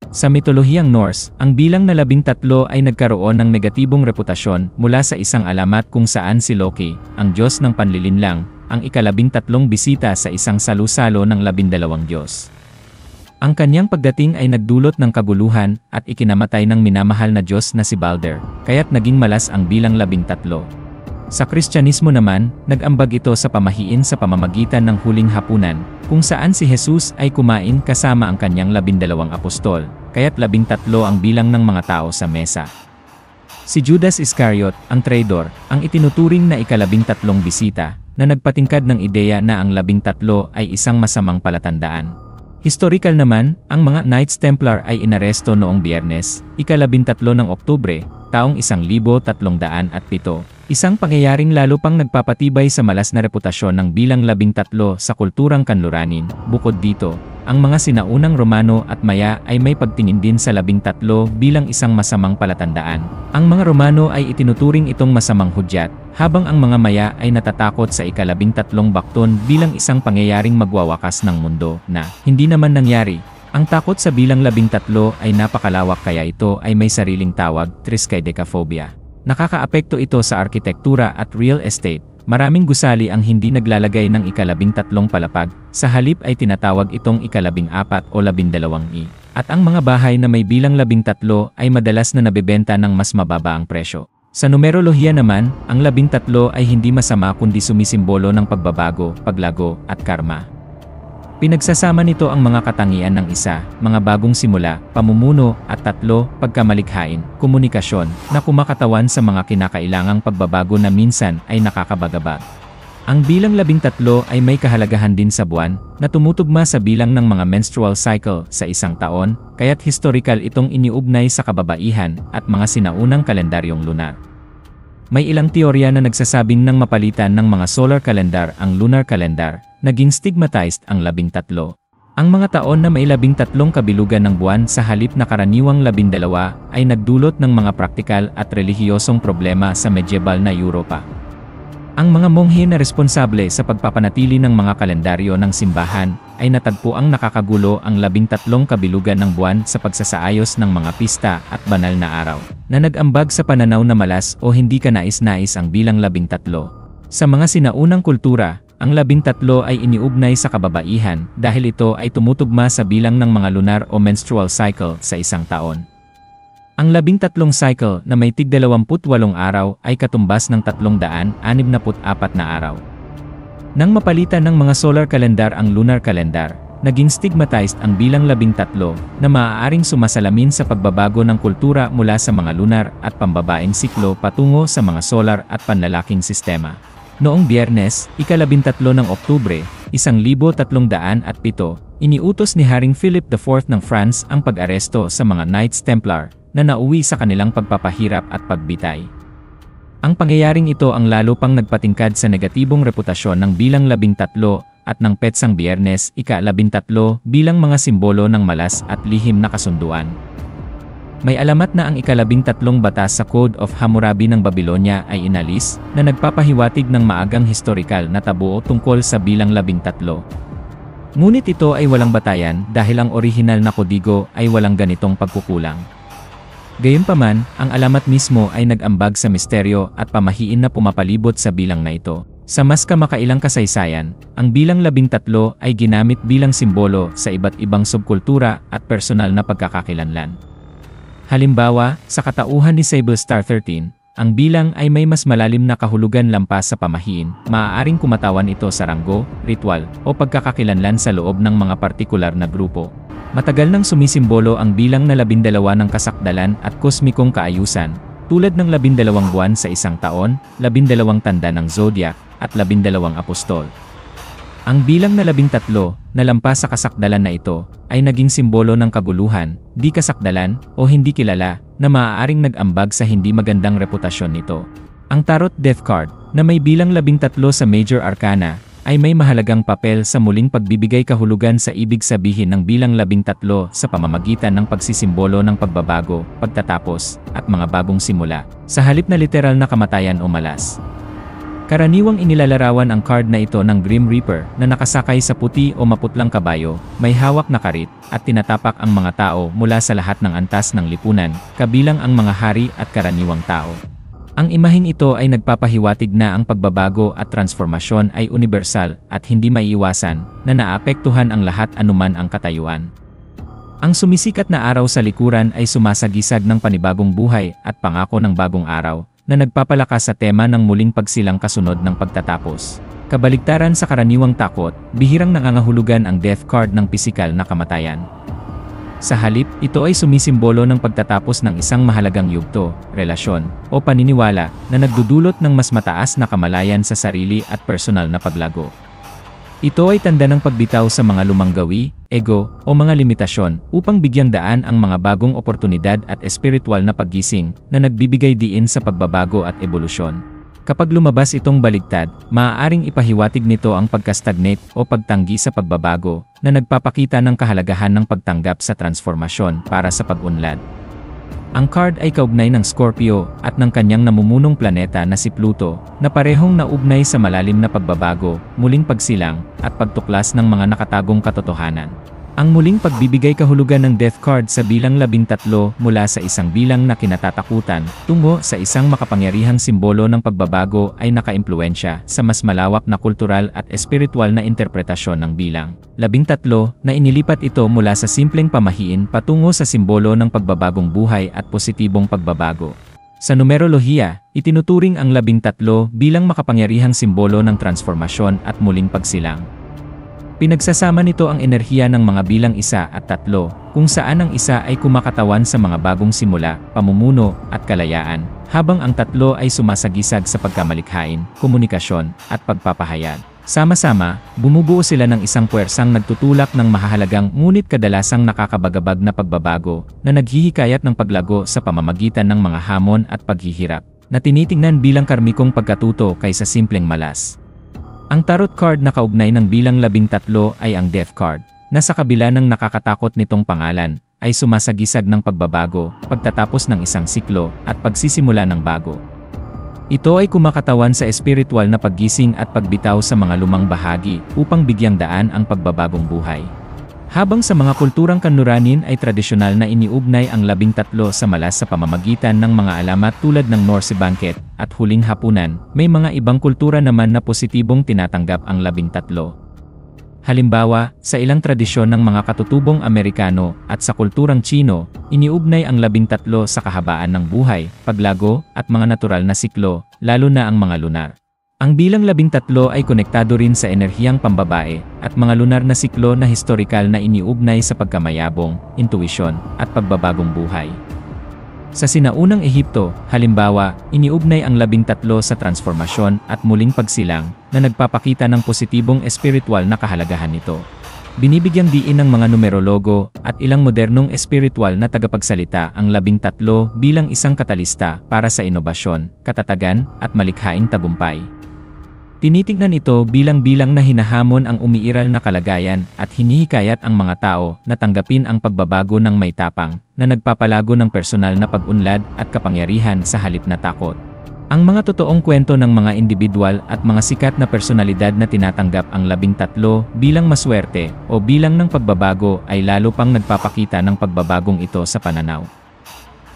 Sa mitolohiyang Norse, ang bilang na 13 ay nagkaroon ng negatibong reputasyon mula sa isang alamat kung saan si Loki, ang Diyos ng panlilinlang, ang ika-13 bisita sa isang salusalo ng 12 Diyos. Ang kanyang pagdating ay nagdulot ng kaguluhan at ikinamatay ng minamahal na Diyos na si Balder, kaya't naging malas ang bilang 13. Sa Kristyanismo naman, nag-ambag ito sa pamahiin sa pamamagitan ng huling hapunan, kung saan si Jesus ay kumain kasama ang kanyang 12 apostol, kaya't 13 ang bilang ng mga tao sa mesa. Si Judas Iscariot, ang traidor, ang itinuturing na ika-13 bisita, na nagpatingkad ng ideya na ang 13 ay isang masamang palatandaan. Historical naman, ang mga Knights Templar ay inaresto noong Biyernes, ika-13 ng Oktubre, taong 1307, isang pangyayaring lalo pang nagpapatibay sa malas na reputasyon ng bilang 13 sa kulturang kanluranin. Bukod dito, ang mga sinaunang Romano at Maya ay may pagtingin din sa 13 bilang isang masamang palatandaan. Ang mga Romano ay itinuturing itong masamang hudyat, habang ang mga Maya ay natatakot sa ika-13 bakton bilang isang pangyayaring magwawakas ng mundo na hindi naman nangyari. Ang takot sa bilang 13 ay napakalawak kaya ito ay may sariling tawag, triskaidekaphobia. Nakakaapekto ito sa arkitektura at real estate. Maraming gusali ang hindi naglalagay ng ika-13 palapag, sa halip ay tinatawag itong ika-14 o 12i. At ang mga bahay na may bilang 13 ay madalas na nabebenta ng mas mababa ang presyo. Sa numerolohiya naman, ang 13 ay hindi masama kundi sumisimbolo ng pagbabago, paglago, at karma. Pinagsasama nito ang mga katangian ng isa, mga bagong simula, pamumuno, at 3, pagkamalikhain, komunikasyon, na kumakatawan sa mga kinakailangang pagbabago na minsan ay nakakabagabag. Ang bilang 13 ay may kahalagahan din sa buwan, na tumutugma sa bilang ng mga menstrual cycle sa isang taon, kaya't historical itong iniugnay sa kababaihan at mga sinaunang kalendaryong lunar. May ilang teorya na nagsasabing nang mapalitan ng mga solar calendar ang lunar calendar, naging stigmatized ang 13. Ang mga taon na may 13 kabilugan ng buwan sa halip na karaniwang 12 ay nagdulot ng mga praktikal at relihiyosong problema sa medieval na Europa. Ang mga monghe na responsable sa pagpapanatili ng mga kalendaryo ng simbahan ay natagpuang nakakagulo ang 13 kabilugan ng buwan sa pagsasaayos ng mga pista at banal na araw, na nag-ambag sa pananaw na malas o hindi kanais-nais ang bilang 13. Sa mga sinaunang kultura, ang 13 ay iniugnay sa kababaihan dahil ito ay tumutugma sa bilang ng mga lunar o menstrual cycle sa isang taon. Ang 13 cycle na may tig-28 araw ay katumbas ng 364 na araw. Nang mapalitan ng mga solar calendar ang lunar calendar, naging stigmatized ang bilang 13 na maaaring sumasalamin sa pagbabago ng kultura mula sa mga lunar at pambabaeng siklo patungo sa mga solar at panlalaking sistema. Noong Biyernes, ika-13 ng Oktubre, 1307, iniutos ni Haring Philip IV ng France ang pag-aresto sa mga Knights Templar na nauwi sa kanilang pagpapahirap at pagbitay. Ang pangyayaring ito ang lalo pang nagpatingkad sa negatibong reputasyon ng bilang 13 at ng petsang Biyernes, ika-13 bilang mga simbolo ng malas at lihim na kasunduan. May alamat na ang ika-13 batas sa Code of Hammurabi ng Babylonia ay inalis, na nagpapahiwatig ng maagang historikal na tabuo tungkol sa bilang 13. Ngunit ito ay walang batayan dahil ang orihinal na kodigo ay walang ganitong pagkukulang. Gayunpaman, ang alamat mismo ay nag-ambag sa misteryo at pamahiin na pumapalibot sa bilang na ito. Sa mas kamakailang kasaysayan, ang bilang 13 ay ginamit bilang simbolo sa iba't ibang subkultura at personal na pagkakakilanlan. Halimbawa, sa katauhan ni Sable Star 13, ang bilang ay may mas malalim na kahulugan lampas sa pamahiin. Maaaring kumatawan ito sa ranggo, ritual, o pagkakakilanlan sa loob ng mga partikular na grupo. Matagal nang sumisimbolo ang bilang na 12 ng kasakdalan at kosmikong kaayusan, tulad ng 12 buwan sa isang taon, 12 tanda ng zodiac, at 12 apostol. Ang bilang na 13, na lampas sa kasakdalan na ito, ay naging simbolo ng kaguluhan, di kasakdalan, o hindi kilala, na maaaring nag-ambag sa hindi magandang reputasyon nito. Ang Tarot Death Card, na may bilang 13 sa Major Arcana, ay may mahalagang papel sa muling pagbibigay kahulugan sa ibig sabihin ng bilang 13 sa pamamagitan ng pagsisimbolo ng pagbabago, pagtatapos, at mga bagong simula, sa halip na literal na kamatayan o malas. Karaniwang inilalarawan ang card na ito ng Grim Reaper na nakasakay sa puti o maputlang kabayo, may hawak na karit, at tinatapak ang mga tao mula sa lahat ng antas ng lipunan, kabilang ang mga hari at karaniwang tao. Ang imaheng ito ay nagpapahiwatig na ang pagbabago at transformasyon ay universal at hindi maiiwasan na naapektuhan ang lahat anuman ang katayuan. Ang sumisikat na araw sa likuran ay sumasagisag ng panibagong buhay at pangako ng bagong araw, na nagpapalakas sa tema ng muling pagsilang kasunod ng pagtatapos. Kabaligtaran sa karaniwang takot, bihirang nangangahulugan ang death card ng pisikal na kamatayan. Sa halip, ito ay sumisimbolo ng pagtatapos ng isang mahalagang yugto, relasyon, o paniniwala na nagdudulot ng mas mataas na kamalayan sa sarili at personal na paglago. Ito ay tanda ng pagbitaw sa mga lumang gawi, ego, o mga limitasyon upang bigyang daan ang mga bagong oportunidad at espiritual na paggising na nagbibigay diin sa pagbabago at ebolusyon. Kapag lumabas itong baligtad, maaaring ipahiwatig nito ang pagka-stagnate o pagtanggi sa pagbabago na nagpapakita ng kahalagahan ng pagtanggap sa transformasyon para sa pag-unlad. Ang card ay kaugnay ng Scorpio at ng kanyang namumunong planeta na si Pluto, na parehong naugnay sa malalim na pagbabago, muling pagsilang, at pagtuklas ng mga nakatagong katotohanan. Ang muling pagbibigay kahulugan ng Death Card sa bilang 13 mula sa isang bilang na kinatatakutan tungo sa isang makapangyarihang simbolo ng pagbabago ay nakaimpluwensya sa mas malawak na kultural at espiritual na interpretasyon ng bilang 13 na inilipat ito mula sa simpleng pamahiin patungo sa simbolo ng pagbabagong buhay at positibong pagbabago. Sa numerolohiya, itinuturing ang 13 bilang makapangyarihang simbolo ng transformasyon at muling pagsilang. Pinagsasama nito ang enerhiya ng mga bilang 1 at 3, kung saan ang 1 ay kumakatawan sa mga bagong simula, pamumuno, at kalayaan, habang ang 3 ay sumasagisag sa pagkamalikhain, komunikasyon, at pagpapahayag. Sama-sama, bumubuo sila ng isang puwersang nagtutulak ng mahahalagang ngunit kadalasang nakakabagabag na pagbabago, na naghihikayat ng paglago sa pamamagitan ng mga hamon at paghihirap, na tinitingnan bilang karmikong pagkatuto kaysa simpleng malas. Ang tarot card na kaugnay ng bilang 13 ay ang Death Card, na sa kabila ng nakakatakot nitong pangalan, ay sumasagisag ng pagbabago, pagtatapos ng isang siklo, at pagsisimula ng bago. Ito ay kumakatawan sa espiritual na paggising at pagbitaw sa mga lumang bahagi upang bigyang daan ang pagbabagong buhay. Habang sa mga kulturang kanluranin ay tradisyonal na iniugnay ang 13 sa malas sa pamamagitan ng mga alamat tulad ng Norse Banquet at Huling Hapunan, may mga ibang kultura naman na positibong tinatanggap ang 13. Halimbawa, sa ilang tradisyon ng mga katutubong Amerikano at sa kulturang Tsino, iniugnay ang 13 sa kahabaan ng buhay, paglago, at mga natural na siklo, lalo na ang mga lunar. Ang bilang 13 ay konektado rin sa enerhiyang pambabae at mga lunar na siklo na historikal na iniugnay sa pagkamayabong, intuisyon, at pagbabagong buhay. Sa sinaunang Ehipto, halimbawa, iniugnay ang 13 sa transformasyon at muling pagsilang na nagpapakita ng positibong espiritual na kahalagahan nito. Binibigyang diin ng mga numerologo at ilang modernong espiritual na tagapagsalita ang 13 bilang isang katalista para sa inobasyon, katatagan, at malikhaing tagumpay. Tinitingnan ito bilang-bilang na hinahamon ang umiiral na kalagayan at hinihikayat ang mga tao na tanggapin ang pagbabago ng may tapang na nagpapalago ng personal na pag-unlad at kapangyarihan sa halip na takot. Ang mga totoong kwento ng mga individual at mga sikat na personalidad na tinatanggap ang 13 bilang maswerte o bilang ng pagbabago ay lalo pang nagpapakita ng pagbabagong ito sa pananaw.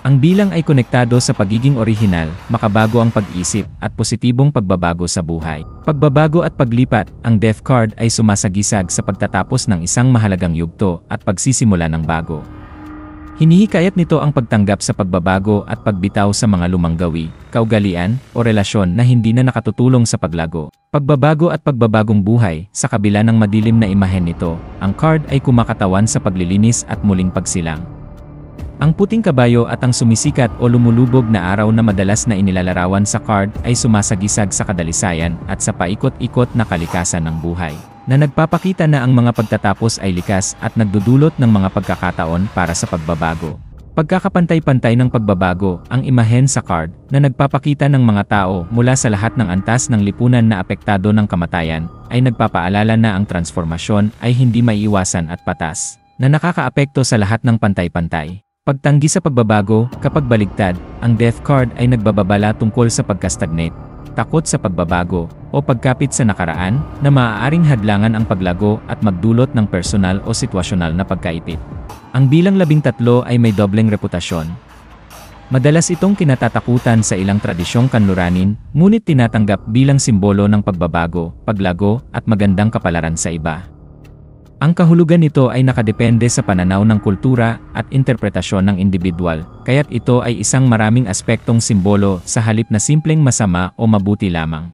Ang bilang ay konektado sa pagiging orihinal, makabago ang pag-isip, at positibong pagbabago sa buhay. Pagbabago at paglipat, ang Death Card ay sumasagisag sa pagtatapos ng isang mahalagang yugto at pagsisimula ng bago. Hinihikayat nito ang pagtanggap sa pagbabago at pagbitaw sa mga lumang gawi, kaugalian, o relasyon na hindi na nakatutulong sa paglago. Pagbabago at pagbabagong buhay, sa kabila ng madilim na imahen nito, ang card ay kumakatawan sa paglilinis at muling pagsilang. Ang puting kabayo at ang sumisikat o lumulubog na araw na madalas na inilalarawan sa card ay sumasagisag sa kadalisayan at sa paikot-ikot na kalikasan ng buhay, na nagpapakita na ang mga pagtatapos ay likas at nagdudulot ng mga pagkakataon para sa pagbabago. Pagkakapantay-pantay ng pagbabago, ang imahen sa card na nagpapakita ng mga tao mula sa lahat ng antas ng lipunan na apektado ng kamatayan, ay nagpapaalala na ang transformasyon ay hindi maiiwasan at patas, na nakakaapekto sa lahat ng pantay-pantay. Pagtanggi sa pagbabago, kapag baligtad, ang Death Card ay nagbababala tungkol sa pagka-stagnate, takot sa pagbabago, o pagkapit sa nakaraan na maaaring hadlangan ang paglago at magdulot ng personal o sitwasyonal na pagkaipit. Ang bilang 13 ay may dobleng reputasyon. Madalas itong kinatatakutan sa ilang tradisyong kanluranin, ngunit tinatanggap bilang simbolo ng pagbabago, paglago, at magandang kapalaran sa iba. Ang kahulugan nito ay nakadepende sa pananaw ng kultura at interpretasyon ng individual, kaya't ito ay isang maraming aspektong simbolo sa halip na simpleng masama o mabuti lamang.